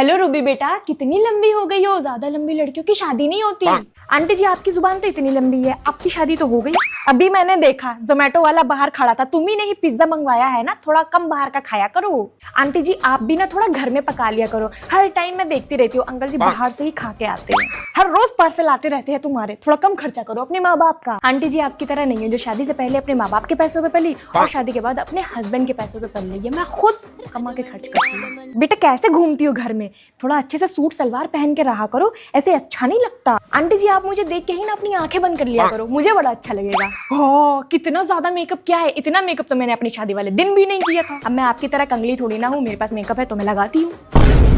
Hello Ruby बेटा, कितनी लंबी हो गई हो? ज्यादा लंबी लड़कियों की शादी नहीं होती। आंटी जी आपकी जुबान तो इतनी लंबी है, आपकी शादी तो हो गई। अभी मैंने देखा जोमेटो वाला बाहर खड़ा था, तुम ही ने ही पिज्जा मंगवाया है ना, थोड़ा कम बाहर का खाया करो। आंटी जी आप भी ना थोड़ा घर में पका लिया करो, हर टाइम मैं देखती रहती हूँ अंकल जी बाहर से ही खा के आते हैं, हर रोज पार्सल आते रहते हैं तुम्हारे, थोड़ा कम खर्चा करो अपने माँ बाप का। आंटी जी आपकी तरह नहीं है जो शादी से पहले अपने माँ बाप के पैसों पे पली और शादी के बाद अपने हस्बैंड के पैसों पे पल रही है। मैं खुद कमा के खर्च करती हूँ। बेटा कैसे घूमती हो घर में, थोड़ा अच्छे से सूट सलवार पहन के रहा करो, ऐसे अच्छा नहीं लगता। आंटी जी आप मुझे देख के ही ना अपनी आंखें बंद कर लिया करो, मुझे बड़ा अच्छा लगेगा। हो कितना ज्यादा मेकअप क्या है, इतना मेकअप तो मैंने अपनी शादी वाले दिन भी नहीं किया था। अब मैं आपकी तरह कंगली थोड़ी ना हूँ, मेरे पास मेकअप है तो मैं लगाती हूँ।